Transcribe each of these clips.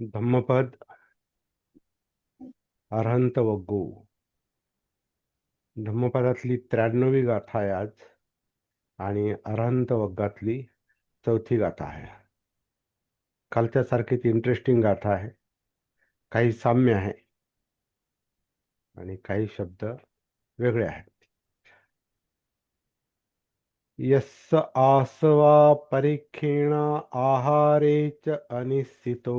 धम्मपद, अरहंत वग्गू. धम्मपदातली 93वी गाथा आहे आज आणि अरहंत वग्गातली 4थी गाथा आहे. कालच्या सारखीच इंटरेस्टिंग गाथा आहे. काही साम्य आहे आणि काही शब्द वेगळे आहेत. यस्स आसवा परीक्षेण आहारे च अनिश्चितो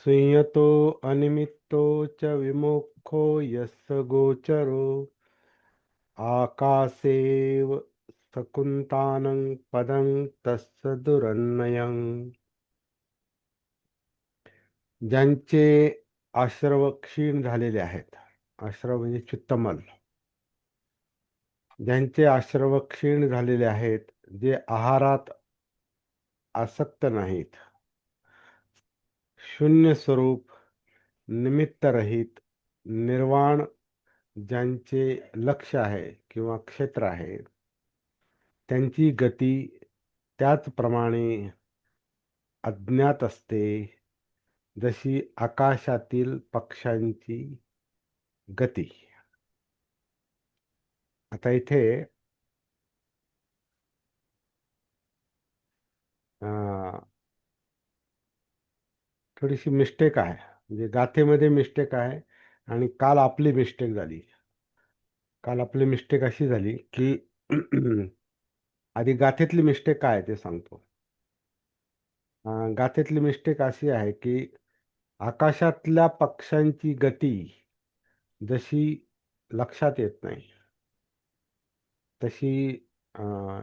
संयतो अनिमित्तो च विमुखो यस्य गोचरो आकाशेव सकुंतानं पदं तस्य दुरन्वयं. ज्यांचे आश्रव क्षीण झालेले आहेत, आश्रव म्हणजे चित्तमल, ज्यांचे आश्रव क्षीण झालेले आहेत, जे आहारात आसक्त नाहीत, शून्य स्वरूप, निमित्तरहित, निर्वाण, ज्यांचे लक्ष आहे किंवा क्षेत्र आहे, त्यांची गती त्याचप्रमाणे अज्ञात असते जशी आकाशातील पक्ष्यांची गती. आता इथे थोडीशी मिस्टेक आहे, म्हणजे गाथेमध्ये मिस्टेक आहे आणि काल आपली मिस्टेक झाली. काल आपली मिस्टेक अशी झाली की आधी गाथेतली मिस्टेक काय आहे ते सांगतो. गाथेतली मिस्टेक अशी आहे की आकाशातल्या पक्ष्यांची गती जशी लक्षात येत नाही तशी अं,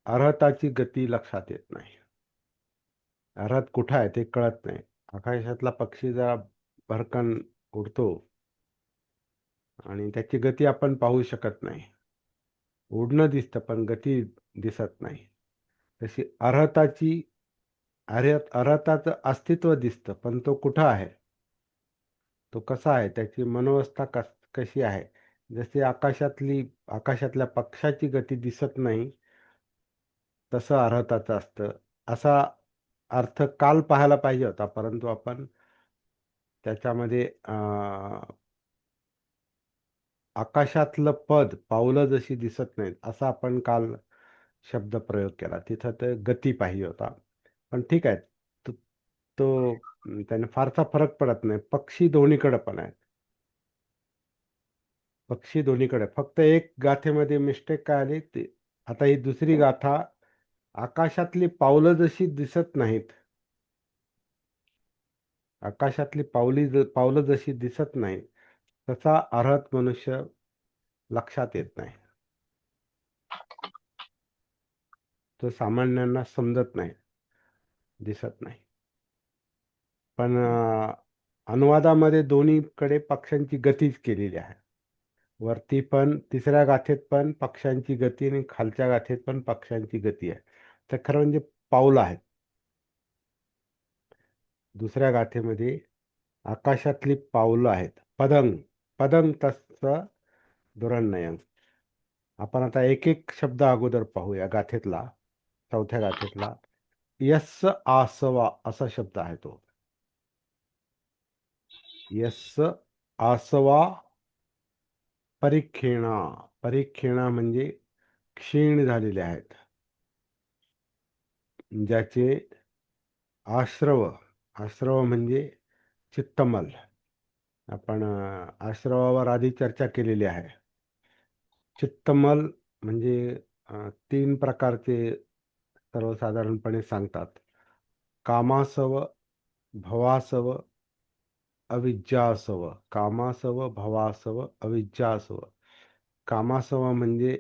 अर्हताची गती लक्षात येत नाही. अर्हत कुठं आहे ते कळत नाही. आकाशातला पक्षी जरा भरकन उडतो आणि त्याची गती आपण पाहू शकत नाही. उडणं दिसतं पण गती दिसत नाही. तशी अर्हताचं अस्तित्व दिसतं पण तो कुठं आहे, तो कसा आहे, त्याची मनोवस्था कशी आहे. जशी आकाशातल्या पक्षाची गती दिसत नाही तसं अर्हताचं असतं. असा अर्थ काल पाहायला पाहिजे होता, परंतु आपण त्याच्यामध्ये आकाशातलं पद पावलं जशी दिसत नाहीत असा आपण काल शब्द प्रयोग केला. तिथं तर गती पाहिजे होता. पण ठीक आहे, तो तो त्याने फारसा फरक पडत नाही. पक्षी दोन्हीकडे पण आहेत. पक्षी दोन्हीकडे. फक्त एक गाथेमध्ये मिस्टेक काय आली ते, आता ही दुसरी गाथा, आकाशातली पावलं जशी दिसत नाहीत, आकाशातली पावलं जशी दिसत नाहीत तसा अर्हत मनुष्य लक्षात येत नाही. तो सामान्यांना समजत नाही, दिसत नाही. पण अनुवादामध्ये दोन्हीकडे पक्ष्यांची गतीच केलेली आहे. वरती पण तिसऱ्या गाथेत पण पक्ष्यांची गती आणि खालच्या गाथेत पण पक्ष्यांची गती आहे. तर खरं म्हणजे पाऊलं आहेत. दुसऱ्या गाथेमध्ये आकाशातली पाऊलं आहेत. पदंग पदंग तसं दुरन्नयन. आपण आता एक एक शब्द अगोदर पाहूया गाथेतला. चौथ्या गाथेतला यस्स आसवा असा शब्द आहे तो. यस्स आसवा परीक्षेणा. परीक्षेणा म्हणजे क्षीण झालेले आहेत, ज्याचे आश्रव, आश्रव म्हणजे चित्तमल. आपण आश्रवावर आधी चर्चा केलेली आहे. चित्तमल म्हणजे 3 प्रकारचे सर्वसाधारणपणे सांगतात. कामासव, भवासव, अविज्जासव. कामासव, भवासव, अविज्जासव. कामासव म्हणजे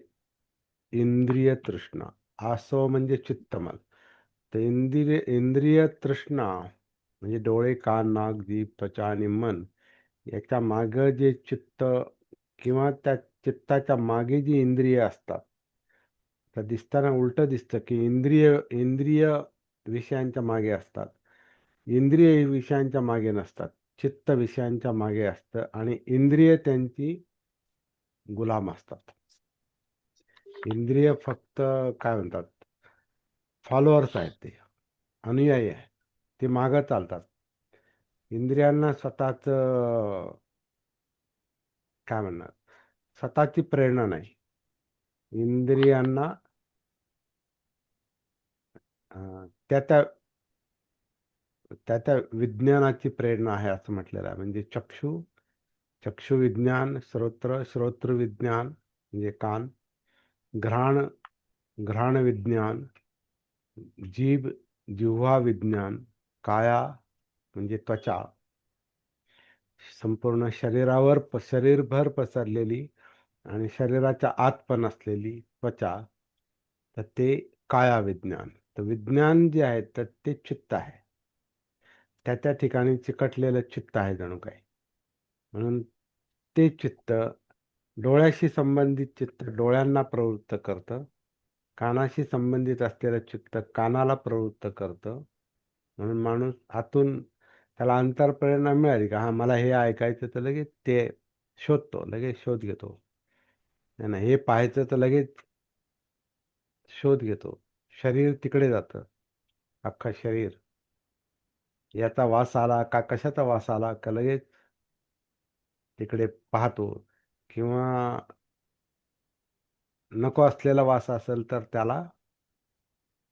इंद्रिय तृष्णा, आसव म्हणजे चित्तमल. तर इंद्रिय तृष्णा म्हणजे डोळे, कान, नाक, जीभ, त्वचा आणि मन, याच्या मागं जे चित्त किंवा त्या चित्ताच्या मागे जी इंद्रिय असतात, तर दिसताना उलटं दिसतं की इंद्रिय इंद्रिय विषयांच्या मागे असतात, इंद्रिय विषयांच्या मागे नसतात, चित्त विषयांच्या मागे असतं आणि इंद्रिय त्यांची गुलाम असतात. इंद्रिय फक्त काय म्हणतात, फॉलोअर्स आहेत, ते अनुयायी आहेत, ते मागं चालतात. इंद्रियांना स्वतःच काय म्हणणार, स्वतःची प्रेरणा नाही. इंद्रियांना त्या त्या त्या त्या विज्ञानाची प्रेरणा आहे असं म्हटलेलं आहे. म्हणजे चक्षु विज्ञान, श्रोत्र विज्ञान म्हणजे कान, घ्राण घ्राण विज्ञान, जीभ जिव्हा विज्ञान, काया म्हणजे त्वचा, संपूर्ण शरीरभर पसरलेली आणि शरीराच्या आत पण असलेली त्वचा, तर ते काया विज्ञान. तर विज्ञान जे आहे तर ते चित्त आहे. त्या त्या ठिकाणी चिकटलेलं चित्त आहे जणू काही. म्हणून ते चित्त डोळ्याशी संबंधित चित्त डोळ्यांना प्रवृत्त करतं. कानाशी संबंधित असलेलं चित्त कानाला प्रवृत्त करतं. म्हणून माणूस आतून त्याला अंतःप्रेरणा मिळाली का, हा मला हे ऐकायचं, तर लगेच ते शोधतो, लगेच शोध घेतो. नाही नाही, हे पाहायचं तर लगेच शोध घेतो. शरीर तिकडे जातं, अख्खं शरीर. याचा वास आला का, कशाचा वास आला का लगेच तिकडे पाहतो. किंवा नको असलेला वास असेल तर त्याला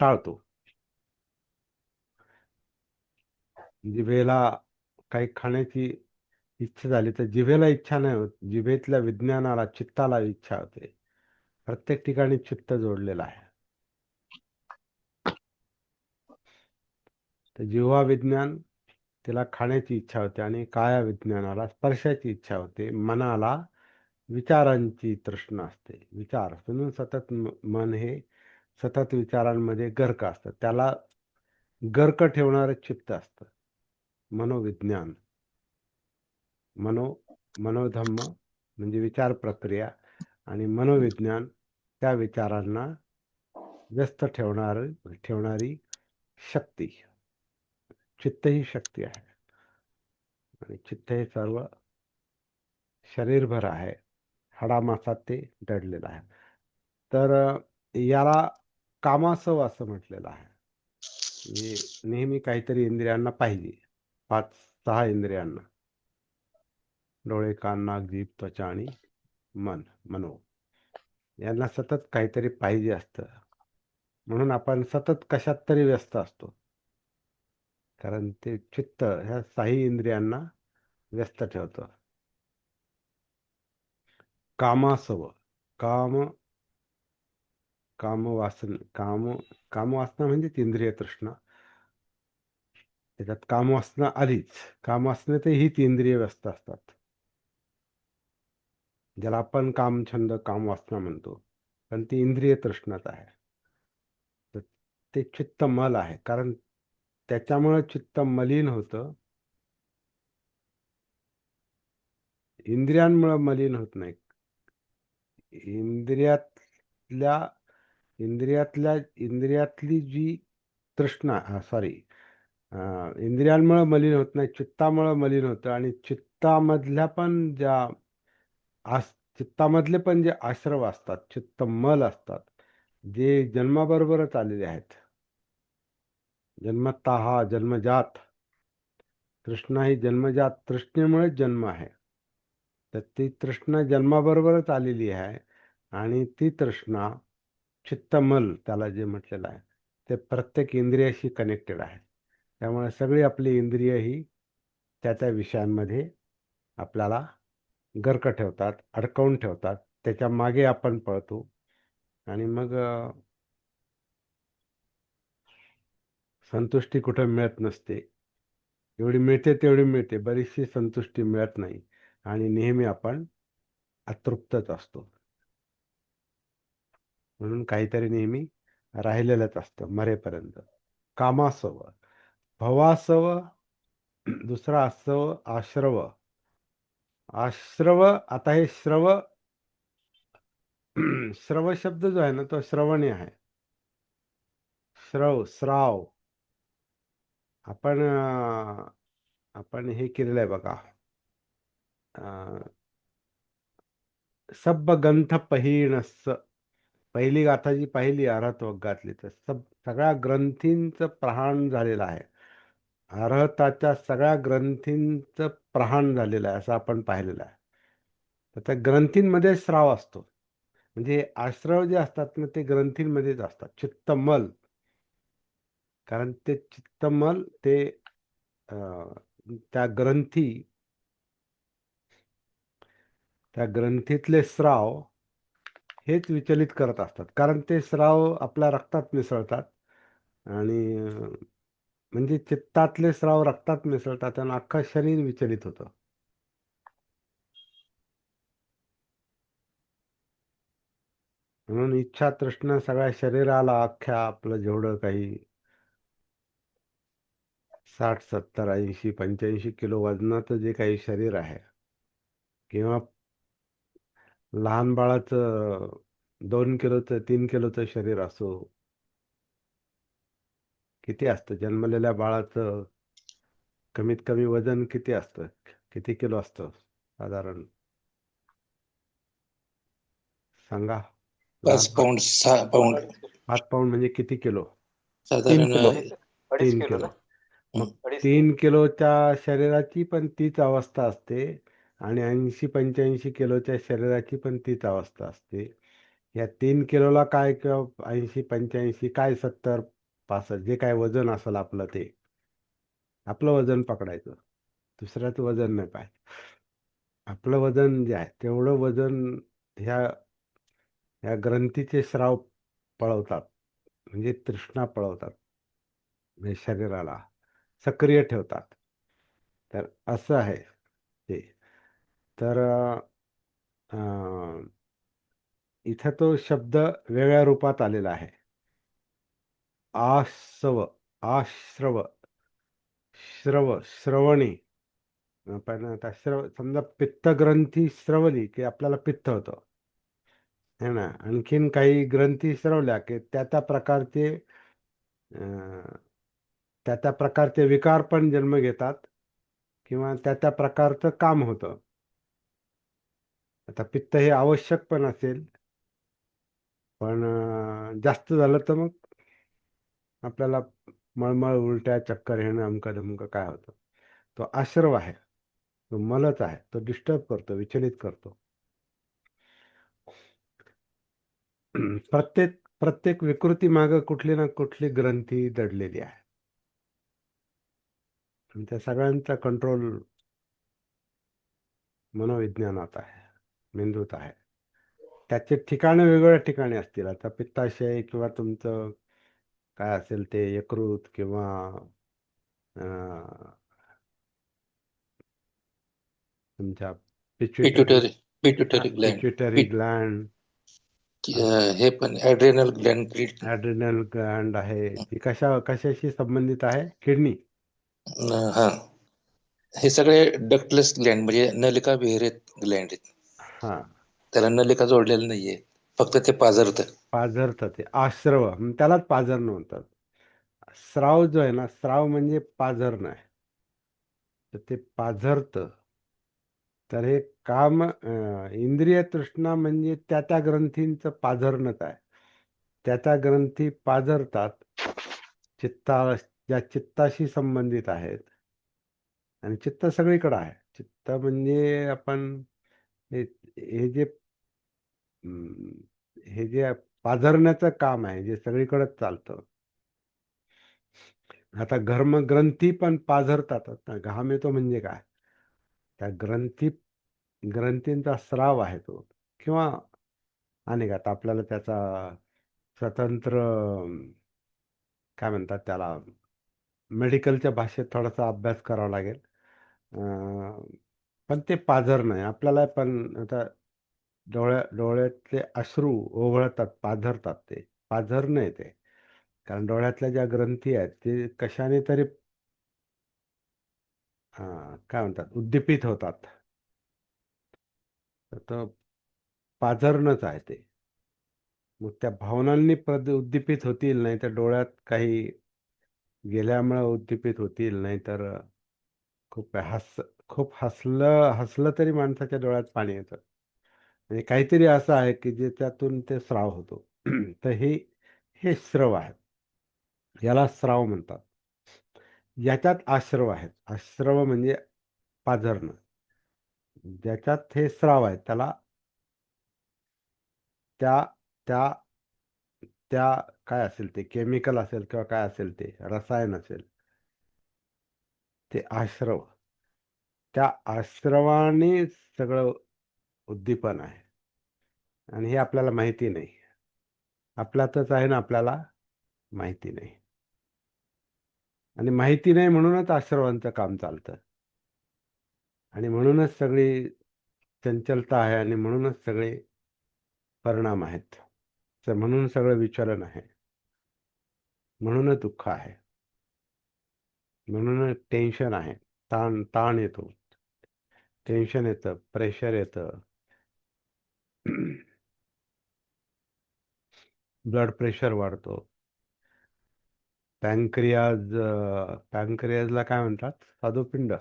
टाळतो. जिभेला काही खाण्याची इच्छा झाली तर जिभेला इच्छा नाही होत, जिभेतल्या विज्ञानाला, चित्ताला इच्छा होते. प्रत्येक ठिकाणी चित्त जोडलेलं आहे. तर जिव्हा विज्ञान, तिला खाण्याची इच्छा होते, आणि काया विज्ञानाला स्पर्शाची इच्छा होते. मनाला विचारांची तृष्णा असते. विचार म्हणून सतत मन हे सतत विचारांमध्ये गर्क असतं. त्याला गर्क ठेवणारं चित्त असतं. मनोविज्ञान, मनो मनोधम्म म्हणजे विचार प्रक्रिया, आणि मनोविज्ञान त्या विचारांना व्यस्त ठेवणारी शक्ती. चित्त ही शक्ती आहे, आणि चित्त हे सर्व शरीरभर आहे. हाडामासात ते दडलेलं आहे. तर याला कामासव असं म्हटलेलं आहे. म्हणजे नेहमी काहीतरी इंद्रियांना पाहिजे. 5-6 इंद्रियांना: डोळे, कान, नाक, जीभ, त्वचा आणि मनो. यांना सतत काहीतरी पाहिजे असतं. म्हणून आपण सतत कशात तरी व्यस्त असतो. कारण ते चित्त ह्या 6 इंद्रियांना व्यस्त ठेवतं. कामासव, काम कामवासना म्हणजेच इंद्रिय तृष्णा. त्याच्यात कामवासना आलीच. कामवासनेत हीच इंद्रिय व्यस्त असतात. ज्याला आपण कामछंद, कामवासना म्हणतो, पण ती इंद्रिय तृष्णाच आहे. तर ते चित्त मल आहे, कारण त्याच्यामुळे चित्त मलिन होतं. इंद्रियांमुळे मलिन होत नाही. इंद्रियातल्या इंद्रियातली जी तृष्णा, सॉरी, इंद्रियांमुळे मलिन होत नाही, चित्तामुळे मलिन होतं. आणि चित्तामधल्या पण ज्या चित्तामधले पण जे आश्रव असतात, चित्तमल असतात, जे जन्माबरोबरच आलेले आहेत. जन्मतः जन्मजात तृष्णा ही जन्मजात तृष्णेमुळेच जन्म आहे. तर ती तृष्णा जन्माबरोबरच आलेली आहे, आणि ती तृष्णा चित्तमल त्याला जे म्हटलेलं आहे, ते प्रत्येक इंद्रियाशी कनेक्टेड आहे. त्यामुळे सगळी आपली इंद्रिय ही त्या त्या विषयांमध्ये आपल्याला गर्क ठेवतात, अडकवून ठेवतात. त्याच्या मागे आपण पळतो, आणि मग संतुष्टी कुठं मिळत नसते. एवढी मिळते तेवढी मिळते, बरीचशी संतुष्टी मिळत नाही, आणि नेहमी आपण अतृप्तच असतो. म्हणून काहीतरी नेहमी राहिलेलंच असतं मरेपर्यंत. कामासव, भवासव, दुसरा असव आश्रव. आता हे श्रव शब्द जो आहे ना, तो श्रवणी आहे. श्राव. आपण आपण हे केलेलं आहे बघा, सब्ब ग्रंथ पहिणस्स. पहिली गाथा जी पाहिली आरात वग्गातली, तर सगळ्या ग्रंथींचं प्रहाण झालेलं आहे. अर्हताच्या सगळ्या ग्रंथींचं प्रहाण झालेलं आहे असं आपण पाहिलेलं आहे. तर त्या ग्रंथींमध्ये स्राव असतो. म्हणजे आश्रव जे असतात ना ते ग्रंथींमध्येच असतात. चित्तमल, कारण ते चित्तमल ते अं, त्या ग्रंथी त्या ग्रंथीतले स्राव हेच विचलित करत असतात. कारण ते स्राव आपल्या रक्तात मिसळतात आणि म्हणजे चित्तातले स्राव रक्तात मिसळतात आणि अख्खं शरीर विचलित होतं. म्हणून इच्छा तृष्णा सगळ्या शरीराला, अख्ख्या आपलं जेवढं काही 60 70 80 85 किलो वजनाचं जे काही शरीर आहे, किंवा लहान बाळाचं 2 किलोचं 3 किलोचं शरीर असो, किती असतं जन्मलेल्या बाळाचं कमीत कमी वजन किती असतं, किती किलो असतं साधारण, सांगा. लहान 5 पाऊंड 6 पाऊंड 5 पाऊंड म्हणजे किती किलो? तीन साधारण किलो 3 किलो. ना? मग अडीच तीन 3 किलोच्या शरीराची पण तीच अवस्था असते आणि 80 85 किलोच्या शरीराची पण तीच अवस्था असते. या 3 किलोला काय, किंवा 80 85 काय, 70 65 जे काय वजन असेल आपलं, ते आपलं वजन पकडायचं. दुसऱ्याचं वजन नाही पाहायचं. आपलं वजन जे आहे तेवढं वजन ह्या ह्या ग्रंथीचे स्राव पळवतात, म्हणजे तृष्णा पळवतात, म्हणजे शरीराला सक्रिय ठेवतात. तर असं आहे ते. तर अं, इथं तो शब्द वेगळ्या रूपात आलेला आहे. आसव, आश्रव, श्रवणी. पण आता समजा पित्तग्रंथी स्रवली की आपल्याला पित्त होतं, है ना. आणखीन काही ग्रंथी स्रवल्या की अं, त्या त्या प्रकारचे विकार पण जन्म घेतात, किंवा त्या त्या प्रकारचं काम होतं. आता पित्त हे आवश्यक पण असेल, पण जास्त झालं तर मग आपल्याला मळमळ, उलट्या, चक्कर येणं, अमकं धमकं काय होतं. तो आश्रव आहे, तो मलच आहे, तो डिस्टर्ब करतो, विचलित करतो. प्रत्येक प्रत्येक विकृती मागे कुठली ना कुठली ग्रंथी दडलेली आहे, आणि त्या सगळ्यांचा कंट्रोल मनोविज्ञानात आहे, मेंदूत आहे. त्याचे ठिकाणे वेगवेगळ्या ठिकाणी असतील. आता पित्ताशय किंवा तुमचं काय असेल ते यकृत, किंवा अं, तुमच्या pituitary pituitary pituitary gland pituitary gland, हे पण ऍड्रेनल ग्लॅन्ड, ॲड्रिनल ग्लँड आहे. ती कशाशी संबंधित आहे? किडनी. हा, हे सगळे डक्टलेस ग्लॅन्ड म्हणजे नलिका विहिरीत ग्लॅन्ड आहेत. हा, त्याला नलिका जोडलेली नाहीये, फक्त ते पाझरतं. पाझरतं ते आश्रव, त्यालाच पाझरणं म्हणतात. स्राव जो आहे ना, स्राव म्हणजे पाझरणं आहे. तर ते पाझरतं. तर हे काम, इंद्रिय तृष्णा म्हणजे त्या त्या ग्रंथींचं पाझरणंच आहे. त्या त्या ग्रंथी पाझरतात, चित्ता ज्या चित्ताशी संबंधित आहेत. आणि चित्त सगळीकडे आहे. चित्त म्हणजे आपण हे हे जे अं, हे जे पाझरण्याचं काम आहे, जे सगळीकडेच चालतं. आता ग्रंथी पण पाझरतातच ना. घाम येतो म्हणजे काय? त्या ग्रंथींचा स्राव आहे तो, किंवा अनेक, आता आपल्याला त्याचा स्वतंत्र काय म्हणतात त्याला, मेडिकलच्या भाषेत थोडासा अभ्यास करावा लागेल. पण ते पाझरणं आहे आपल्याला. पण आता डोळ्यातले अश्रू ओघळतात, पाझरतात, ते पाझरणं आहे ते. कारण डोळ्यातल्या ज्या ग्रंथी आहेत ते कशाने तरी काय म्हणतात, उद्दीपित होतात. तर तो पाझरणंच आहे ते. मग त्या भावनांनी उद्दीपित होतील, नाही तर डोळ्यात काही गेल्यामुळे उद्दीपित होतील, नाही तर खूप खूप हसलं हसलं तरी माणसाच्या डोळ्यात पाणी येतं. म्हणजे काहीतरी असं आहे की जे त्यातून ते स्राव होतो. तर हे हे स्रव आहे, याला स्राव म्हणतात. याच्यात आश्रव आहेत. आश्रव म्हणजे पाझरणं. ज्याच्यात हे स्राव आहेत त्याला त्या त्या त्या काय असेल ते केमिकल असेल किंवा काय असेल ते रसायन असेल ते आश्रव. त्या आश्रवाने सगळं उद्दीपन आहे आणि हे आपल्याला माहिती नाही. आपल्यातच आहे ना, आपल्याला माहिती नाही. आणि माहिती नाही म्हणूनच आश्रवांचं काम चालतं आणि म्हणूनच सगळी चंचलता आहे आणि म्हणूनच सगळे परिणाम आहेत. म्हणून सगळं विचलन आहे, म्हणूनच दुःख आहे, म्हणूनच टेन्शन आहे. ताण ताण येतो, टेन्शन येतं, प्रेशर येतं. ब्लड प्रेशर वाढतो. पॅनक्रियाजला काय म्हणतात? स्वादुपिंड.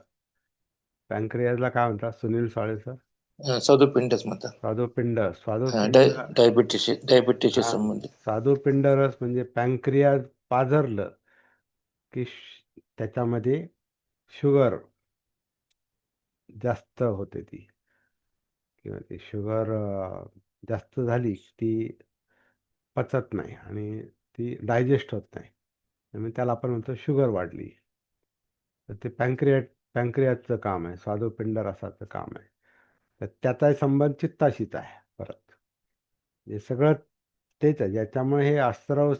पॅनक्रियाजला काय म्हणतात सुनील साळे सर? स्वादुपिंडच म्हणतात. स्वादुपिंड. हा, स्वादुपिंड. डायबिटीसशी हा, संबंधित. स्वादुपिंड रस म्हणजे पॅनक्रियाज पाझरलं की त्याच्यामध्ये शुगर जास्त होते ती, किंवा ती शुगर जास्त झाली ती पचत नाही आणि ती डायजेस्ट होत नाही. त्यामुळे त्याला आपण म्हणतो शुगर वाढली. तर ते पॅनक्रियाचं काम आहे, स्वादुपिंड रसाचं काम आहे. तर त्याचा संबंध चित्ताशीच आहे परत. हे सगळं तेच आहे ज्याच्यामुळे हे स्राव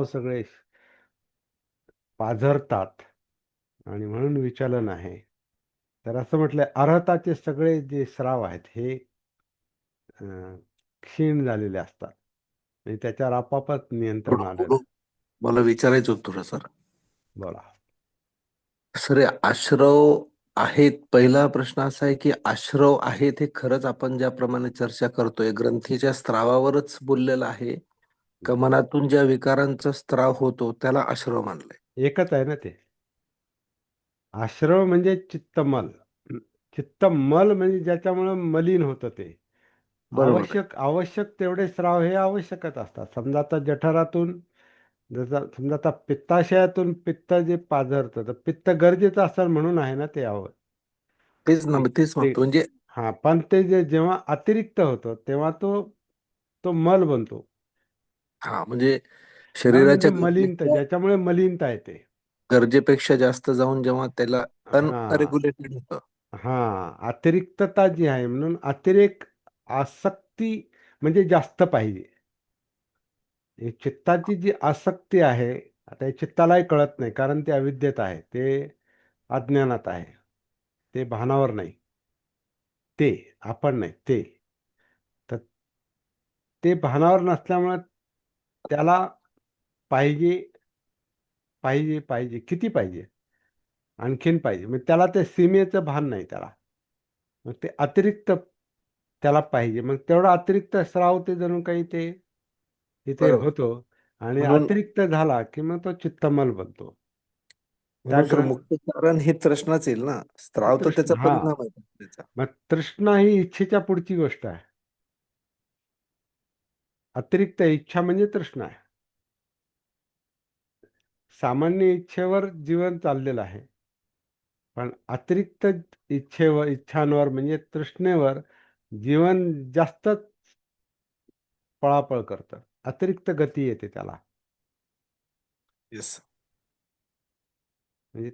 सगळे पाझरतात आणि म्हणून विचलन आहे. तर असं म्हटलंय अर्हताचे सगळे जे स्राव आहेत हे अं, क्षीण झालेले असतात आणि त्याच्यावर आपापच नियंत्रण आलेलं. मला विचारायचं होतं थोडं सर. बोला. सर, हे आश्रव आहेत, पहिला प्रश्न असा आहे की आश्रव आहेत हे खरंच आपण ज्याप्रमाणे चर्चा करतोय ग्रंथीच्या स्त्रावावरच बोललेलं आहे का मनातून ज्या विकारांचा स्त्राव होतो त्याला आश्रव मानलंय? एकच आहे ना ते. आश्रव म्हणजे चित्तमल. चित्तमल म्हणजे ज्याच्यामुळं मलिन होतं ते. बरोबर आहे. आवश्यक तेवढे स्राव हे आवश्यकच असतात. समजा आता जठरातून जसं समजा आता पित्ताशयातून पित्त जे पाझरतं तर पित्त गरजेचं असतं म्हणून आहे ना ते तेच ना, ते तेच ते म्हणतो म्हणजे. हा, पण ते जेव्हा अतिरिक्त होतं तेव्हा तो तो मल बनतो. हा, म्हणजे मल म्हणजे शरीराच्या मलिनता, ज्याच्यामुळे मलिनता येते. गरजेपेक्षा जास्त जाऊन जेव्हा त्याला हा. अनरेग्युलेटेड होतं. हा, अतिरिक्तता जी आहे म्हणून अतिरेक, आसक्ती म्हणजे जास्त पाहिजे. ही चित्ताची जी आसक्ती आहे, आता हे चित्तालाही कळत नाही कारण ते अविद्येत आहे, ते अज्ञानात आहे, ते भानावर नाही. ते आपण नाही, ते. तर ते भानावर नसल्यामुळे त्याला पाहिजे, पाहिजे, पाहिजे, किती पाहिजे, आणखीन पाहिजे. मग त्याला ते सीमेचं भान नाही त्याला. मग ते अतिरिक्त त्याला पाहिजे. मग तेवढा अतिरिक्त स्राव ते जणू काही ते तिथे बरोबर. होतो आणि म्हणून अतिरिक्त झाला की मग तो चित्तमल बनतो. त्या म्हणून सर, मुख्य कारण हे तृष्णाच येईल ना. स्त्राव तर त्याचा हा, परिणाम आहे त्याचा. मग तृष्णा ही इच्छेच्या पुढची गोष्ट आहे. अतिरिक्त इच्छा म्हणजे तृष्णा आहे. सामान्य इच्छेवर जीवन चाललेलं आहे, पण अतिरिक्त इच्छांवर म्हणजे तृष्णेवर जीवन जास्त पळापळ करतं. अतिरिक्त गती येते त्याला. येस. म्हणजे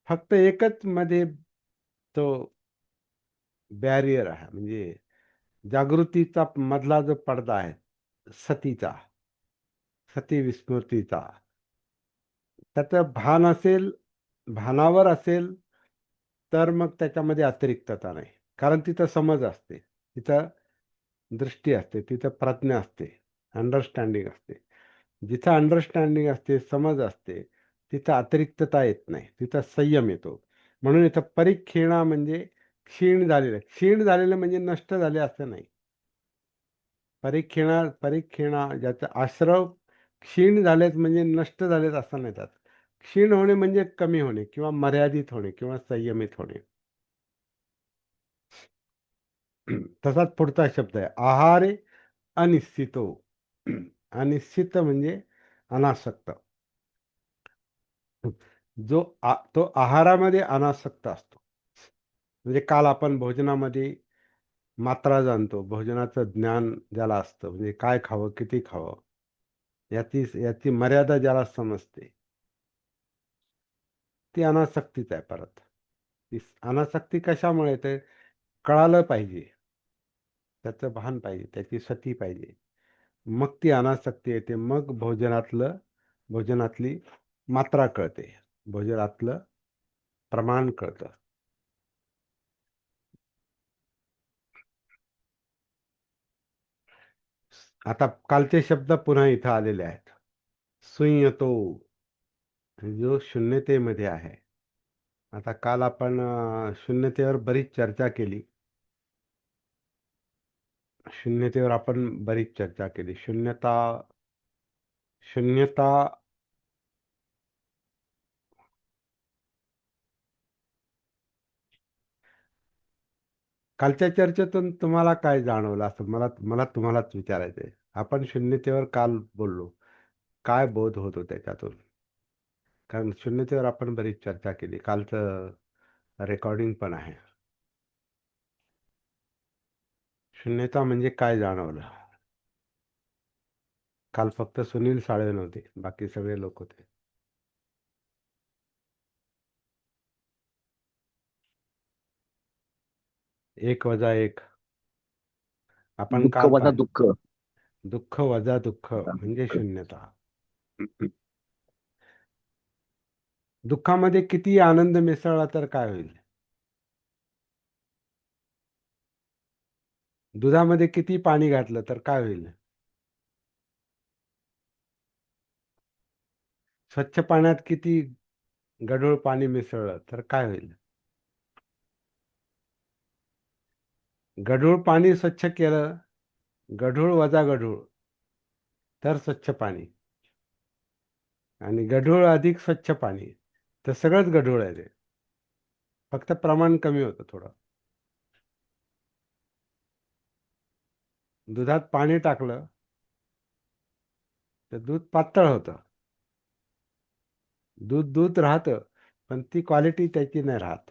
फक्त एकच मध्ये तो बॅरियर आहे, म्हणजे जागृतीचा मधला जो पडदा आहे, सतीचा, सती विस्मृतीचा. त्याचं भान असेल, भानावर असेल तर मग त्याच्यामध्ये अतिरिक्तता नाही. कारण तिथं समज असते, तिथं दृष्टी असते, तिथं प्रज्ञा असते, अंडरस्टँडिंग असते. जिथं अंडरस्टँडिंग असते, समज असते, तिथं अतिरिक्तता येत नाही, तिथं संयम येतो. म्हणून इथं परिक्षीणा म्हणजे क्षीण झालेलं म्हणजे नष्ट झाले असं नाही. परीक्षीणा ज्याचा आश्रव क्षीण झालेत म्हणजे नष्ट झालेत असं नाही त्यात. क्षीण होणे म्हणजे कमी होणे किंवा मर्यादित होणे किंवा संयमित होणे. तसाच पुढचा शब्द आहे आहारे अनिश्चितो. अनिश्चित म्हणजे अनासक्त. तो आहारामध्ये अनासक्त असतो. म्हणजे काल आपण भोजनामध्ये मात्रा जाणतो, भोजनाचं ज्ञान ज्याला असतं, म्हणजे काय खावं, किती खावं, याची मर्यादा ज्याला समजते, ती अनासक्तीच आहे परत. ती अनासक्ती कशामुळे येते? कळालं पाहिजे, त्याचं भान पाहिजे, त्याची सती पाहिजे. मग ती अनासक्ती येते. मग भोजनातली मात्रा कळते, भोजनातलं प्रमाण कळतं. आता कालचे शब्द पुन्हा इथं आलेले आहेत. सुयतो, जो शून्यतेमध्ये आहे. आता काल आपण शून्यतेवर बरीच चर्चा केली. शून्यता कालच्या चर्चेतून तुम्हाला काय जाणवलं, असं मला मला तुम्हालाच विचारायचंय. आपण शून्यतेवर काल बोललो, काय बोध होतो त्याच्यातून? कारण शून्यतेवर आपण बरीच चर्चा केली, कालचं रेकॉर्डिंग पण आहे. शून्यता म्हणजे काय जाणवलं? काल फक्त सुनील साळवे नव्हते, बाकी सगळे लोक होते. एक वजा एक, आपण दुःख काल वजा पाहिलं. दुःख. दुःख वजा दुःख वजा म्हणजे दुःख. शून्यता. दुःखामध्ये किती आनंद मिसळला तर काय होईल? दुधामध्ये किती पाणी घातलं तर काय होईल? स्वच्छ पाण्यात किती गढूळ पाणी मिसळलं तर काय होईल? गढूळ पाणी स्वच्छ केलं, गढूळ वजा गढूळ, तर स्वच्छ पाणी. आणि गढूळ अधिक स्वच्छ पाणी, तर सगळंच गढूळ आहे ते, फक्त प्रमाण कमी होतं थोडं. दुधात पाणी टाकलं तर दूध पातळ होतं. दूध दूध राहतं, पण ती क्वालिटी त्याची नाही राहत.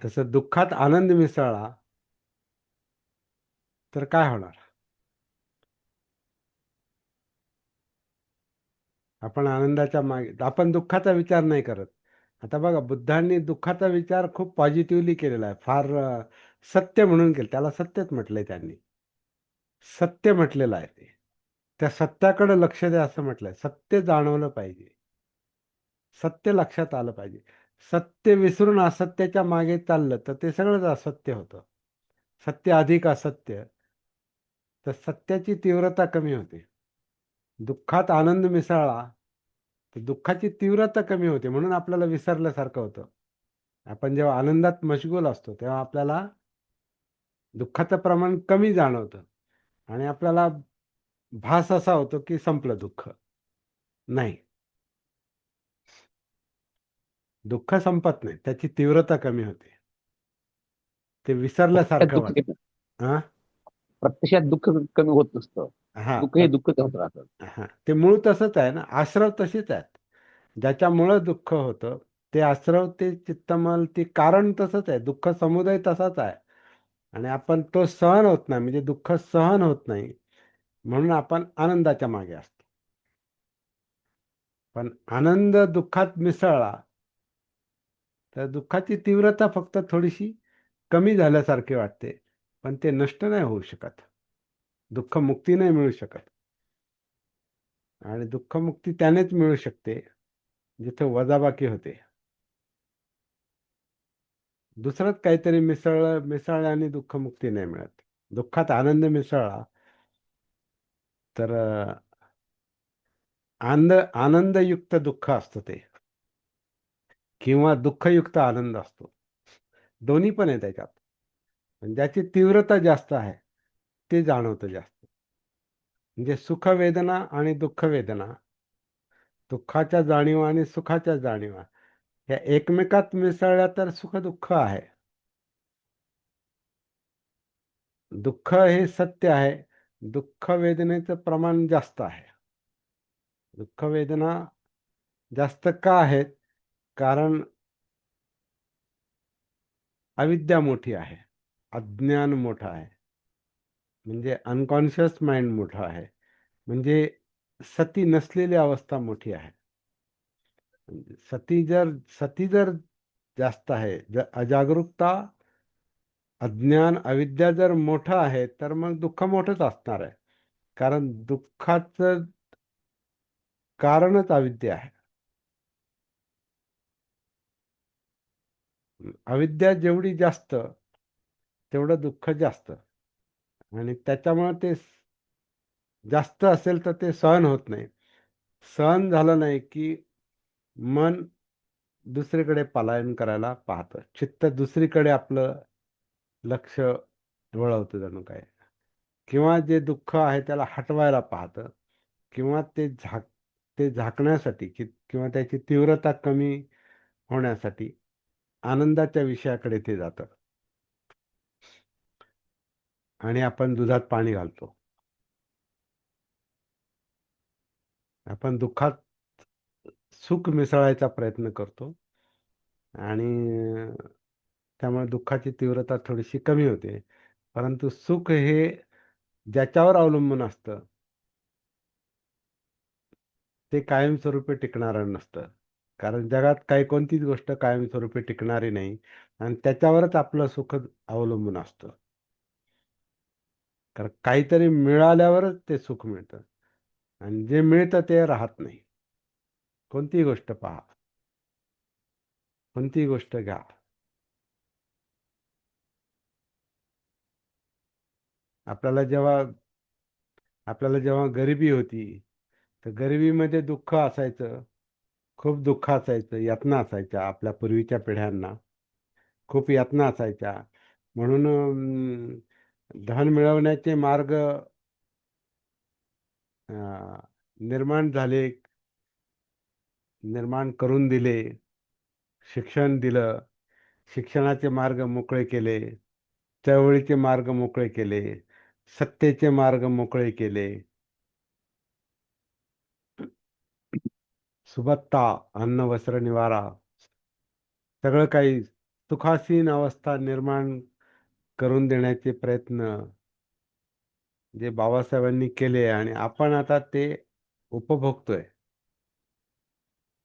तसं दुःखात आनंद मिसळला तर काय होणार? आपण आनंदाच्या मागे, आपण दुःखाचा विचार नाही करत. आता बघा, बुद्धांनी दुःखाचा विचार खूप पॉझिटिव्हली केलेला आहे, फार सत्य म्हणून केलं, त्याला सत्यच म्हटलंय त्यांनी. सत्य म्हटलेलं आहे ते. त्या सत्याकडे लक्ष द्या असं म्हटलंय. सत्य जाणवलं पाहिजे, सत्य लक्षात आलं पाहिजे. सत्य विसरून असत्याच्या मागे चाललं तर ते सगळंच असत्य होतं. सत्य अधिक असत्य, तर सत्याची तीव्रता कमी होते. दुःखात आनंद मिसळला तर दुःखाची तीव्रता कमी होते, म्हणून आपल्याला विसरल्यासारखं होतं. आपण जेव्हा आनंदात मशगूल असतो तेव्हा आपल्याला दुःखाचं प्रमाण कमी जाणवतं आणि आपल्याला भास असा होतो की संपलं दुःख. नाही, दुःख संपत नाही, त्याची तीव्रता कमी होते, ते प्रत्यक्षात विसरल्यासारखं दुःख वाटतं. हा प्रत्यक्षात दुःख कमी होत नसतं. हा दुःख हे दुःखच होत राहतं. हा, ते मूळ तसंच आहे ना, आश्रव तशीच आहेत. ज्याच्यामुळं दुःख होतं ते आश्रव, ते चित्तमल, ते कारण तसंच आहे. दुःख समुदय तसाच आहे. आणि आपण तो सहन होत नाही, म्हणजे दुःख सहन होत नाही, म्हणून आपण आनंदाच्या मागे असतो. पण आनंद दुःखात मिसळला तर दुःखाची तीव्रता फक्त थोडीशी कमी झाल्यासारखी वाटते, पण ते नष्ट नाही होऊ शकत. दुःख मुक्ती नाही मिळू शकत. आणि दुःख मुक्ती त्यानेच मिळू शकते जिथे वजाबाकी होते. दुसरंच काहीतरी मिसळल्याने दुःख मुक्ती नाही मिळत. दुःखात आनंद मिसळला तर आनंदयुक्त दुःख असतं ते, किंवा दुःखयुक्त आनंद असतो. दोन्ही पण आहे त्याच्यात. पण ज्याची तीव्रता जास्त आहे ते जाणवतं जास्त. म्हणजे सुख वेदना आणि दुःख वेदना, दुःखाच्या जाणीवा आणि सुखाच्या जाणीवा या एकमेकात मिसळल्या तर सुख दुःख आहे. दुःख हे सत्य आहे, दुःख वेदनेचं प्रमाण जास्त आहे. दुःख वेदना जास्त का आहेत? कारण अविद्या मोठी आहे, अज्ञान मोठं आहे, म्हणजे अनकॉन्शियस माइंड मोठं आहे, म्हणजे सती नसलेली अवस्था मोठी आहे. म्हणजे सती जर जास्त आहे, अजागरूकता, अज्ञान, अविद्या जर मोठं आहे, तर मग दुःख मोठंच असणार आहे. कारण दुःखाचं कारणच अविद्या आहे. अविद्या जेवढी जास्त, तेवढं दुःख जास्त. आणि त्याच्यामुळे ते जास्त असेल तर ते सहन होत नाही. सहन झालं नाही की मन दुसरीकडे पलायन करायला पाहतं. चित्त दुसरीकडे आपलं लक्ष वळवतं जणू काय. किंवा जे दुःख आहे त्याला हटवायला पाहतं, किंवा ते झाकण्यासाठी किंवा त्याची तीव्रता कमी होण्यासाठी आनंदाच्या विषयाकडे ते जातं. आणि आपण दुधात पाणी घालतो. आपण दुःखात सुख मिसळायचा प्रयत्न करतो आणि त्यामुळे दुःखाची तीव्रता थोडीशी कमी होते. परंतु सुख हे ज्याच्यावर अवलंबून असतं, ते कायमस्वरूपी टिकणारं नसतं. कारण जगात काही कोणतीच गोष्ट कायमस्वरूपी टिकणारी नाही आणि त्याच्यावरच आपलं सुख अवलंबून असतं. कारण काहीतरी मिळाल्यावरच ते सुख मिळतं आणि जे मिळतं ते राहत नाही. कोणतीही गोष्ट पहा, कोणतीही गोष्ट घ्या. आपल्याला जेव्हा आपल्याला जेव्हा गरिबी होती, तर गरिबीमध्ये दुःख असायचं, खूप दुःख असायचं, यातना असायच्या. आपल्या पूर्वीच्या पिढ्यांना खूप यातना असायच्या. म्हणून धन मिळवण्याचे मार्ग निर्माण झाले, निर्माण करून दिले. शिक्षण दिलं, शिक्षणाचे मार्ग मोकळे केले, चळवळीचे मार्ग मोकळे केले, सत्तेचे मार्ग मोकळे केले. सुबत्ता, अन्न, वस्त्र, निवारा, सगळं काही सुखासीन अवस्था निर्माण करून देण्याचे प्रयत्न जे बाबासाहेबांनी केले आणि आपण आता ते उपभोगतोय.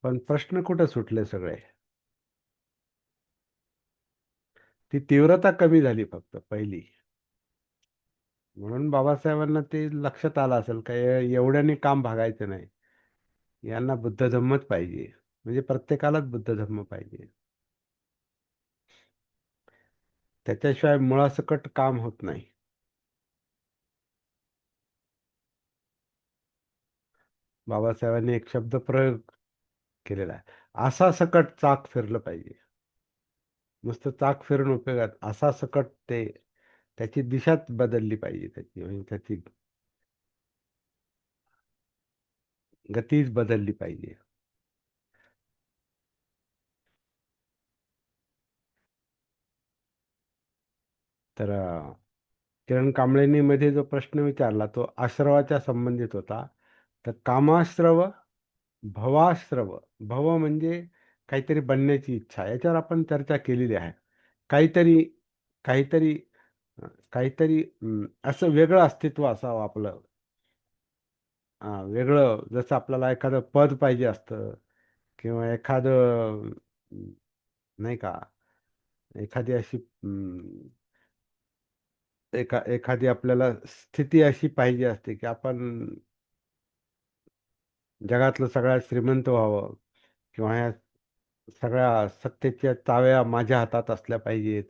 पण प्रश्न कुठं सुटले सगळे? ती तीव्रता कमी झाली फक्त पहिली. म्हणून बाबासाहेबांना ते लक्षात आलं असेल का एवढ्याने काम भागायचं नाही. यांना बुद्ध धम्मच पाहिजे. म्हणजे प्रत्येकालाच बुद्ध धम्म पाहिजे. त्याच्याशिवाय मुळासकट काम होत नाही. बाबासाहेबांनी एक शब्द प्रयोग केलेला आहे, असा सकट चाक फिरलं पाहिजे. नुसतं चाक फिरून उपयोगात, असा सकट ते त्याची दिशाच बदलली पाहिजे, त्याची म्हणजे त्याची गतीच बदलली पाहिजे. तर किरण कांबळेंनी मध्ये जो प्रश्न विचारला तो आश्रवाच्या संबंधित होता. तर कामाश्रव, भवाश्रव, भव म्हणजे काहीतरी बनण्याची इच्छा, याच्यावर आपण चर्चा केलेली आहे. काहीतरी काहीतरी काहीतरी असं वेगळं अस्तित्व असावं आपलं. वेगळं, जसं आपल्याला एखादं पद पाहिजे असतं, किंवा एखादं नाही का, एखादी अशी एखादी आपल्याला स्थिती अशी पाहिजे असते की आपण जगातलं सगळ्यात श्रीमंत व्हावं, किंवा ह्या सगळ्या सत्तेच्या चाव्या माझ्या हातात असल्या पाहिजेत.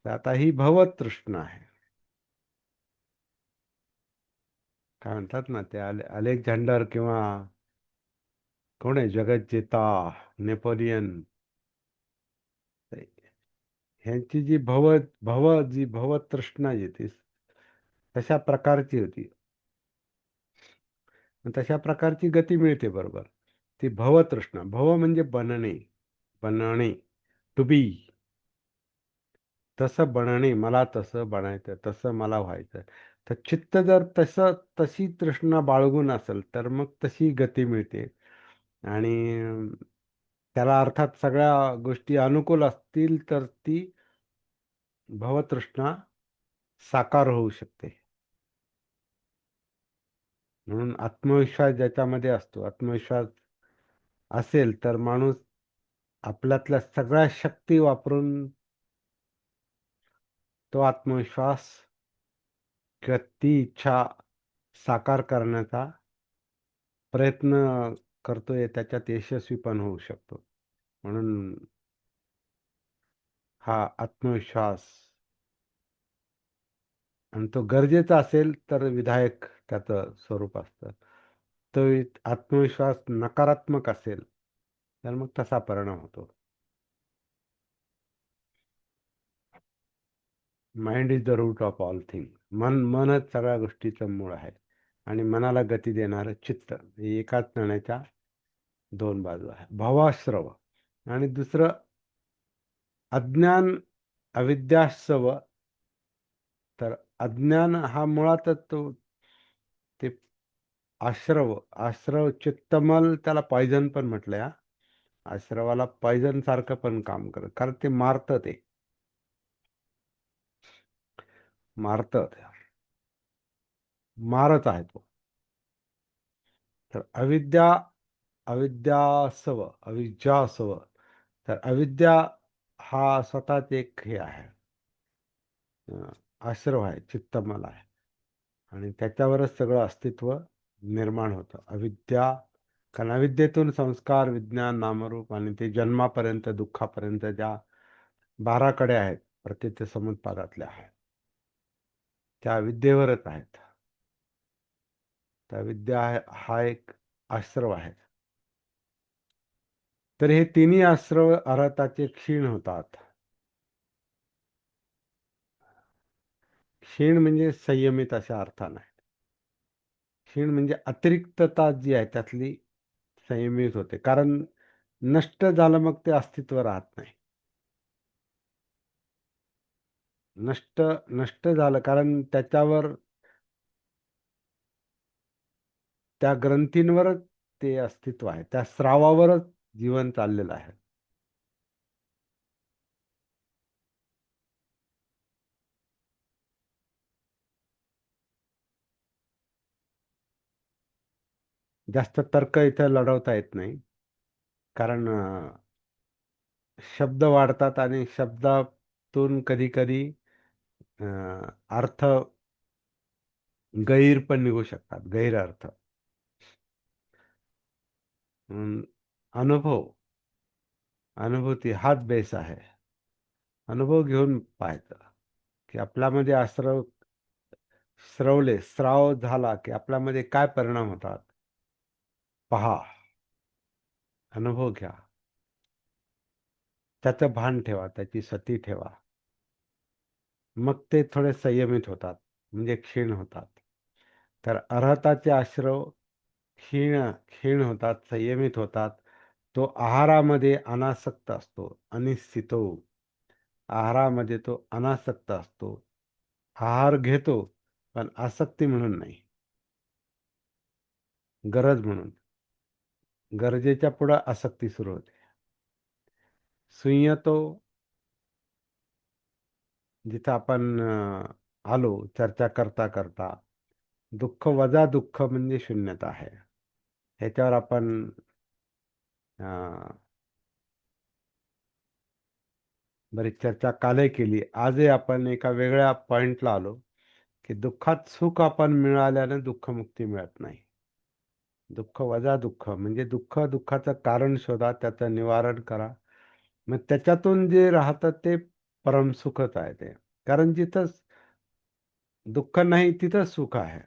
तर आता ही भवतृष्णा आहे. काय म्हणतात ना ते अलेक्झांडर, किंवा कोण आहे, जगत जेता, नेपोलियन, ह्यांची जी भवतृष्णा येते, तशा प्रकारची होती. तशा प्रकारची गती मिळते बरोबर. ती भवतृष्णा, भव म्हणजे बनणे, बनणे, टू बी. तसं बनणे, मला तसं बनायचं, तसं मला व्हायचं. तर चित्त जर तशी तृष्णा बाळगून असेल तर मग तशी गती मिळते. आणि त्याला अर्थात सगळ्या गोष्टी अनुकूल असतील तर ती भवतृष्णा साकार होऊ शकते. म्हणून आत्मविश्वास ज्याच्यामध्ये असतो, आत्मविश्वास असेल तर माणूस आपल्यातल्या सगळ्या शक्ती वापरून तो आत्मविश्वास किंवा ती इच्छा साकार करण्याचा प्रयत्न करतोय, त्याच्यात यशस्वी पण होऊ शकतो. म्हणून हा आत्मविश्वास, आणि तो गरजेचा असेल तर विधायक त्याचं स्वरूप असतं. तो आत्मविश्वास नकारात्मक असेल तर मग तसा परिणाम होतो. Mind is the root of all thing. मनच सगळ्या गोष्टीचं मूळ आहे. आणि मनाला गती देणारं चित्त, हे एकाच नाण्याच्या दोन बाजू आहे. भवाश्रव आणि दुसरं अज्ञान, अविद्याश्रव. तर अज्ञान हा मुळातच ते आश्रव चित्तमल, त्याला पॉइझन पण म्हटलंय. आश्रवाला पॉइझन सारखं पण काम करत, कारण ते मारत मारत आहे तो. तर अविद्यासव. तर अविद्या हा स्वतःच एक हे आहे, आश्रव आहे, चित्तमल आहे. आणि त्याच्यावरच सगळं अस्तित्व निर्माण होतं. अविद्या, कारण अविद्येतून संस्कार, विज्ञान, नामरूप आणि ते जन्मापर्यंत, दुःखापर्यंत ज्या 12 कडे आहेत प्रत्यक्ष समुत्पादातल्या, त्या विद्येवरच आहेत. त्या विद्या हा एक आश्रव आहे. तर हे तिन्ही आश्रव अरहताचे क्षीण होतात. क्षीण म्हणजे संयमित अशा अर्थाने. क्षीण म्हणजे अतिरिक्तता जी आहे त्यातली संयमित होते, कारण नष्ट झालं मग ते अस्तित्व राहत नाही. नष्ट नष्ट झालं कारण त्याच्यावर, त्या ग्रंथींवरच ते अस्तित्व आहे, त्या स्रावावरच जीवन चाललेलं आहे. जास्त तर्क इथं लढवता येत नाही, कारण शब्द वाढतात आणि शब्दातून कधी कधी अर्थ गैर पण निघू शकतात, गैर अर्थ. म्हणून अनुभूती हाच बेस आहे. अनुभव घेऊन पाहायचं की आपल्यामध्ये स्राव झाला की आपल्यामध्ये काय परिणाम होतात, पहा, अनुभव घ्या, त्याचं भान ठेवा, त्याची सती ठेवा. मग ते थोडे संयमित होतात, म्हणजे क्षीण होतात. तर अर्हताचे आश्रव क्षीण होतात, संयमित होतात. तो आहारामध्ये अनासक्त असतो, अनिश्चितो. आहारामध्ये तो अनासक्त असतो. आहार घेतो पण आसक्ती म्हणून नाही, गरज म्हणून. गरजेच्या पुढं आसक्ती सुरू होते. संयतो, जिथं आपण आलो चर्चा करता करता, दुःख वजा दुःख म्हणजे शून्यता आहे. ह्याच्यावर आपण बरीच चर्चा कालही केली. आजही आपण एका वेगळ्या पॉइंटला आलो की दुःखात सुख आपण मिळाल्यानं दुःखमुक्ती मिळत नाही. दुःख वजा दुःख म्हणजे दुःखाचं कारण शोधा, त्याचं निवारण करा. मग त्याच्यातून जे राहतं ते परमसुखच आहे ते. कारण जिथं दुःख नाही तिथं सुख आहे.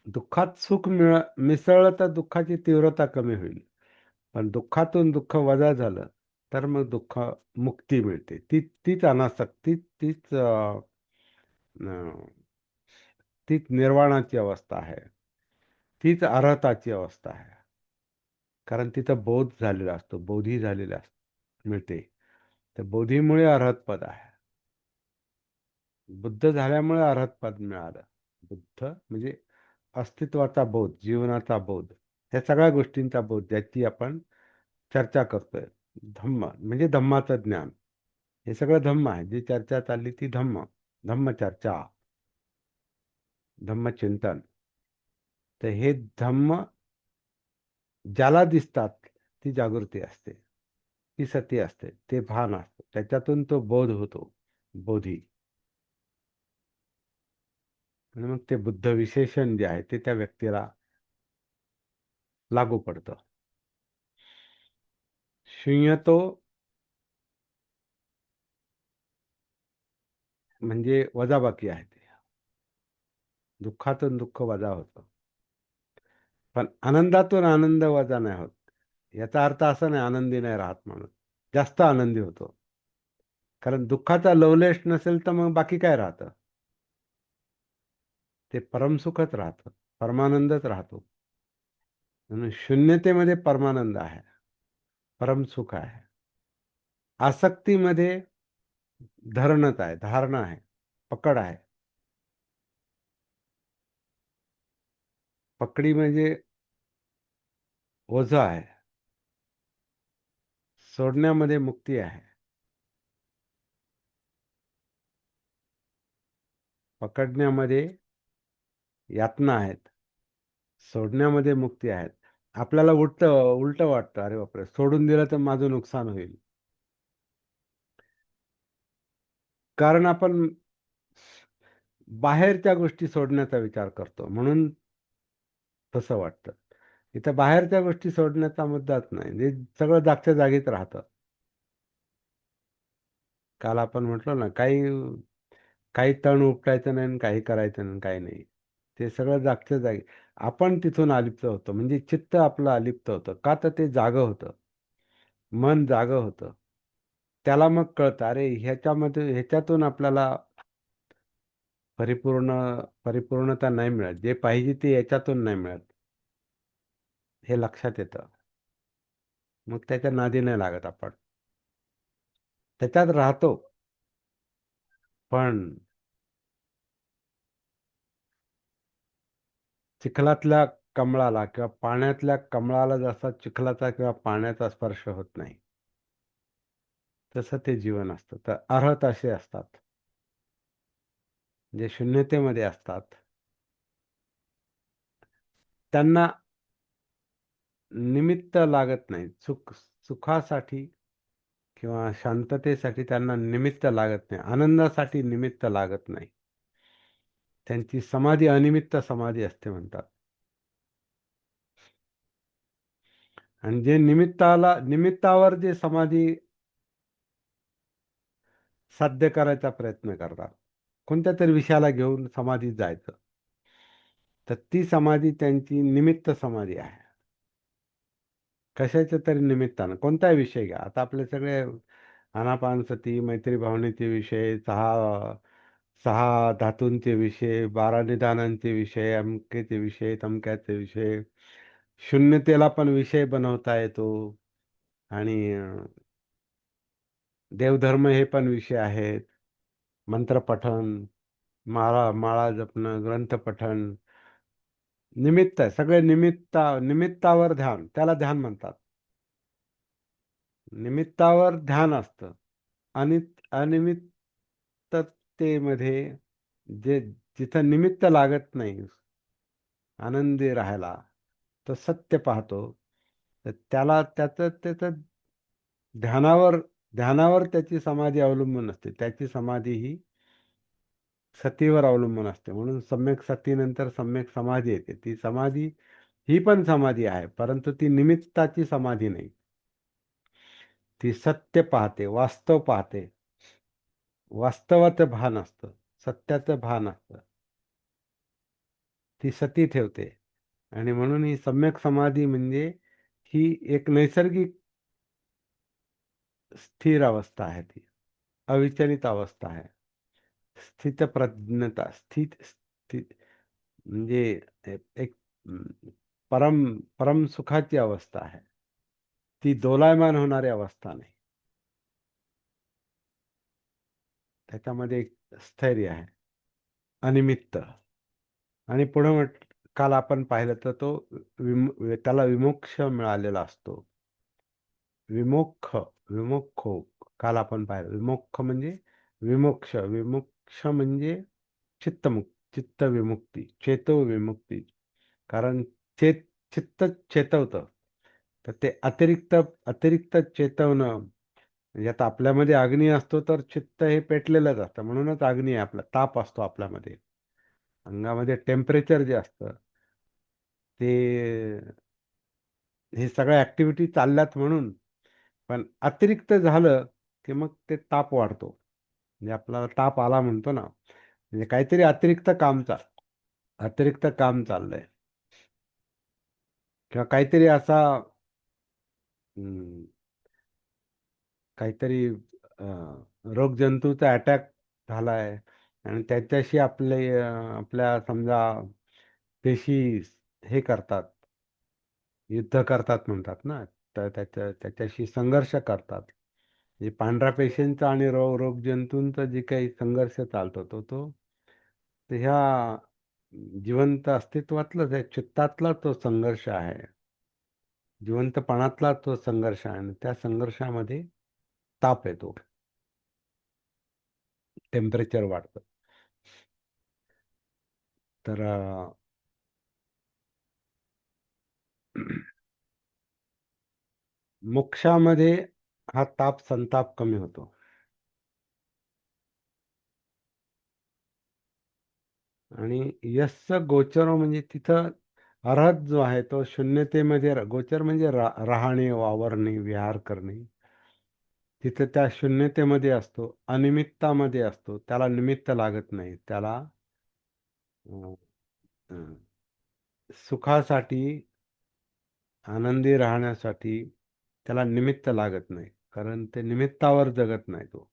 दुःखात सुख मिसळलं तर दुःखाची तीव्रता कमी होईल. पण दुःखातून दुःख वजा झालं तर मग दुःख मुक्ती मिळते. तीच अनासक्ती, अं, तीच निर्वाणाची अवस्था आहे. तीच अर्हताची अवस्था आहे. कारण तिथं बोध झालेला असतो, बोधी झालेला मिळते. तर बोधीमुळे अर्हत पद आहे. बुद्ध झाल्यामुळे अरहत पद मिळालं. बुद्ध म्हणजे अस्तित्वाचा बोध, जीवनाचा बोध, ह्या सगळ्या गोष्टींचा बोध ज्याची आपण चर्चा करतोय. धम्म म्हणजे धम्माचं ज्ञान. हे सगळं धम्म आहे. जी चर्चा चालली ती धम्म, धम्मचर्चा, धम्मचिंतन. तर हे धम्म ज्याला दिसतात ती जागृती असते, ती सती असते, ते भान असतं, त्याच्यातून तो बोध होतो, बोधी. आणि मग ते बुद्ध विशेषण जे आहे ते त्या व्यक्तीला लागू पडतं. शून्यतो म्हणजे वजाबाकी आहे. ते दुःखातून दुःख वजा होतं, पण आनंदातून आनंद वजा नाही होत. याचा अर्थ असा नाही आनंदी नाही राहत म्हणून, जास्त आनंदी होतो. कारण दुःखाचा लवलेश नसेल तर मग बाकी काय राहतं? ते परमसुखच राहतं, परमानंदच राहतो. म्हणून शून्यतेमध्ये परमानंद आहे, परमसुख आहे. आसक्तीमध्ये धरणच आहे, धारणा आहे, पकड आहे. पकडी म्हणजे ओझं आहे. सोडण्यामध्ये मुक्ती आहे. पकडण्यामध्ये यातना आहेत, सोडण्यामध्ये मुक्ती आहेत. आपल्याला उलट वाटतं, अरे बापरे, सोडून दिलं तर माझं नुकसान होईल. कारण आपण बाहेरच्या गोष्टी सोडण्याचा विचार करतो, म्हणून तसं वाटतं. इथं बाहेरच्या गोष्टी सोडण्याचा मुद्दाच नाही, ते सगळं जागच्या जागीच राहतं. काल आपण म्हटलो ना, काही काही तण उपटायचं नाही आणि काही करायचं नाही, काही नाही. ते सगळं जागच्या जागी. आपण तिथून अलिप्त होतो, म्हणजे चित्त आपलं अलिप्त होतं. का तर ते जागं होतं, मन जागं होतं. त्याला मग कळतं, अरे ह्याच्यातून आपल्याला परिपूर्णता नाही मिळत. जे पाहिजे ते याच्यातून नाही मिळत, हे लक्षात येतं. मग त्याच्या नादी नाही लागत आपण, त्याच्यात राहतो. पण चिखलातल्या कमळाला किंवा पाण्यातल्या कमळाला जसा चिखलाचा किंवा पाण्याचा स्पर्श होत नाही, तसं ते जीवन असतं. तर अर्हत असे असतात जे शून्यतेमध्ये असतात, त्यांना निमित्त लागत नाही. सुखासाठी किंवा शांततेसाठी त्यांना निमित्त लागत नाही, आनंदासाठी निमित्त लागत नाही. त्यांची समाधी अनिमित्त समाधी असते म्हणतात. आणि जे निमित्तावर जे समाधी साध्य करायचा प्रयत्न करतात, कोणत्या तरी विषयाला घेऊन समाधीत जायचं, तर ती समाधी त्यांची निमित्त समाधी आहे. कशाच्या तरी निमित्तानं कोणताही विषय घ्या. आता आपले सगळे आनापानसती, मैत्री भावनेचे विषय, सहा सहा धातूंचे विषय, 12 निदानांचे विषय, अमकेचे विषय, तमक्याचे विषय, शून्यतेला पण विषय बनवता येतो. आणि देवधर्म हे पण विषय आहेत. मंत्रपठन, माळा जपणं, ग्रंथ पठण, निमित्त आहे. सगळे निमित्तावर ध्यान, त्याला ध्यान म्हणतात. निमित्तावर ध्यान असतं. आणि अनिमित्ततेमध्ये जे जिथं निमित्त लागत नाही आनंदी राहायला, तो सत्य पाहतो. तर त्याचं ध्यानावर ध्यानावर त्याची समाधी अवलंबून असते. त्याची समाधी ही सतीवर अवलंबून असते. म्हणून सम्यक सतीनंतर सम्यक समाधी येते. ती समाधी ही पण समाधी आहे, परंतु ती निमित्ताची समाधी नाही. ती सत्य पाहते, वास्तव पाहते, वास्तवाचं भान असतं, सत्याचं भान असतं, ती सती ठेवते. आणि म्हणून ही सम्यक समाधी म्हणजे ही एक नैसर्गिक स्थिर अवस्था आहे. ती अविचलित अवस्था आहे. स्थितप्रज्ञता, स्थित म्हणजे एक परम परम सुखाची अवस्था आहे. ती दोलायमान होणारी अवस्था नाही. त्याच्यामध्ये एक स्थैर्य आहे, अनिमित्त. आणि पुढे काल आपण पाहिलं तर तो त्याला विमोक्ष मिळालेला असतो. विमोक्ष, विमोक्षो, काल आपण पाहिलं विमोक्ष म्हणजे विमोक्ष, विमोक्ष म्हणजे चित्त विमुक्ती, चेतो विमुक्ती. कारण चित्त चेतवतं, तर ते अतिरिक्त अतिरिक्त चेतवणं. म्हणजे आता आपल्यामध्ये अग्नी असतो तर चित्त हे पेटलेलंच असतं, म्हणूनच अग्नी आहे, आपला ताप असतो आपल्यामध्ये. अंगामध्ये टेम्परेचर जे असतं ते, हे सगळ्या ऍक्टिव्हिटी चालल्यात म्हणून. पण अतिरिक्त झालं की मग ते ताप वाढतो. म्हणजे आपल्याला ताप आला म्हणतो ना, म्हणजे काहीतरी अतिरिक्त काम चाललंय, किंवा काहीतरी असा हम्म, काहीतरी रोगजंतूचा अटॅक झालाय, आणि त्याच्याशी आपल्या समजा पेशी हे करतात, युद्ध करतात म्हणतात ना, तर त्याच्याशी संघर्ष करतात. म्हणजे पांढऱ्या पेशींचा आणि रोगजंतूंचा जे काही संघर्ष चालतो तो तर ह्या जिवंत अस्तित्वातलाच आहे, चित्तातला तो संघर्ष आहे, जिवंतपणातला तो संघर्ष आहे. आणि त्या संघर्षामध्ये ताप येतो, टेम्परेचर वाढतं. तर मोक्षामध्ये हा ताप संताप कमी होतो. आणि यस्य गोचरो म्हणजे तिथं अर्हत जो आहे तो शून्यतेमध्ये गोचर म्हणजे राहणे, वावरणे, विहार करणे. तिथं त्या शून्यतेमध्ये असतो, अनिमित्तामध्ये असतो, त्याला निमित्त लागत नाही. त्याला अं, अं, सुखासाठी, आनंदी राहण्यासाठी त्याला निमित्त लागत नाही, कारण ते निमित्तावर जगत नाही. तो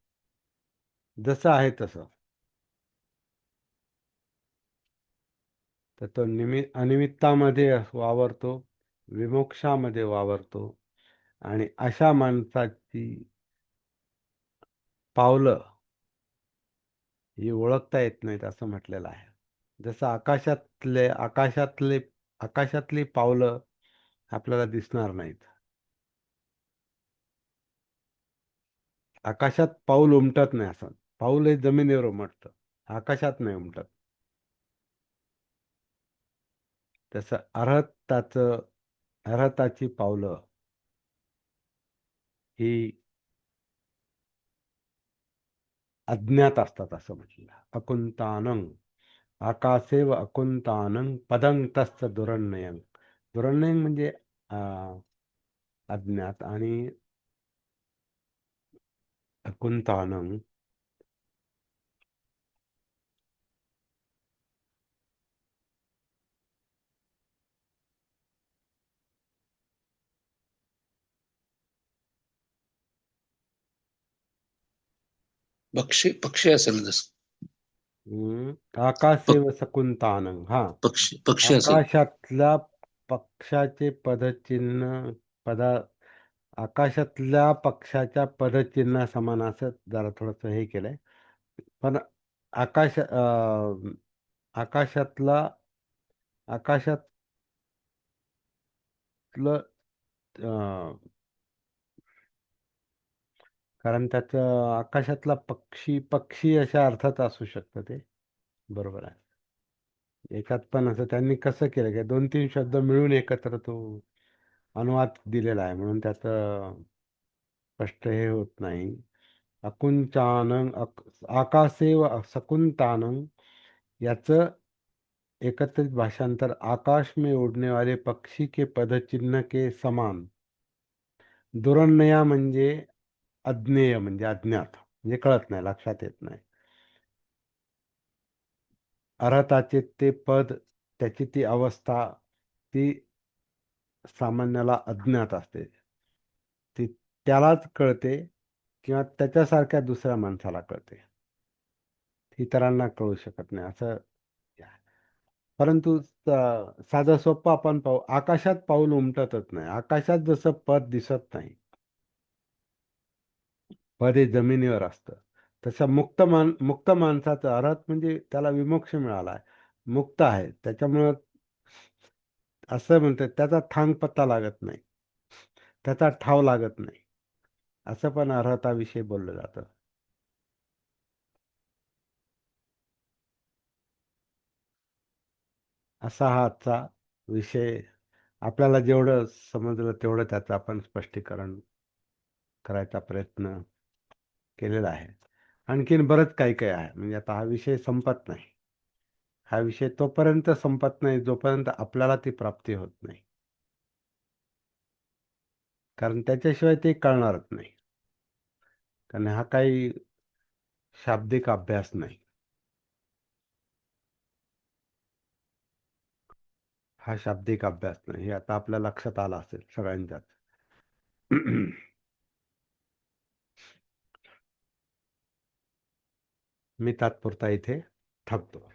जसं आहे तसं. तर तो अनिमित्तामध्ये वावरतो, विमोक्षामध्ये वावरतो. आणि अशा माणसाची पावलं ही ओळखता येत नाहीत असं म्हटलेलं आहे. जसं आकाशातली पावलं आपल्याला दिसणार नाहीत. आकाशात पाऊल उमटत नाही. असं पाऊल हे जमिनीवर उमटतं, आकाशात नाही उमटत. तसं अर्हताची पावलं ही अज्ञात असतात असं म्हटलं. अकुंतानं आकाशेव अकुंतानं पदं तस्य दुरन्नयं. दुरन्नयं म्हणजे अज्ञात, आणि अकुंतानं पक्षी पक्षी असेल आकाशेव सकुंतानं. हा, पक्षी असेल. आकाशातल्या पक्षाचे पदचिन्ह पदा आकाशातल्या पक्षाच्या पदचिन्ह समान असं जरा थोडस हे केलंय. पण आकाशातला आकाशातलं कारण त्याचं आकाशातला पक्षी पक्षी अशा अर्थात असू शकतं ते. बरोबर आहे. एकात पण असं त्यांनी कसं केलं की 2-3 शब्द मिळून एकत्र तो अनुवाद दिलेला आहे, म्हणून त्याचं स्पष्ट हे होत नाही. अकुंचानं आकाशेव सकुंतानं याचं एकत्रित भाषांतर आकाश में उड़ने वाले पक्षी के पदचिन्ह के समान. दुरन्नया म्हणजे अज्ञेय, म्हणजे अज्ञात, म्हणजे कळत नाही, लक्षात येत नाही. अर्हताचे ते पद, त्याची ती अवस्था, ती सामान्याला अज्ञात असते. ती त्यालाच कळते, किंवा त्याच्यासारख्या दुसऱ्या माणसाला कळते. इतरांना कळू शकत नाही असं. परंतु साधं सोपं आपण पाहू, आकाशात पाऊल उमटतच नाही. आकाशात जसं पद दिसत नाही, पद हे जमिनीवर असतं, तसा मुक्त माणसाचा अर्हत म्हणजे त्याला विमोक्ष मिळाला आहे, मुक्त आहे, त्याच्यामुळं असं म्हणतात त्याचा थांग पत्ता लागत नाही, त्याचा ठाव लागत नाही, असं पण अर्हताविषयी बोललं जातं. असा हा आजचा विषय. आपल्याला जेवढं समजलं तेवढं त्याचं आपण स्पष्टीकरण करायचा प्रयत्न केलेला आहे. आणखीन बरंच काही काही आहे, म्हणजे आता हा विषय संपत नाही. हा विषय तोपर्यंत संपत नाही जोपर्यंत आपल्याला ती प्राप्ती होत नाही, कारण त्याच्याशिवाय ते कळणारच नाही. कारण हा काही शाब्दिक अभ्यास नाही, हा शाब्दिक अभ्यास नाही, हे आता आपल्या लक्षात आलं असेल सगळ्यांच्याच. मी तात्पुरता इथे थांबतो.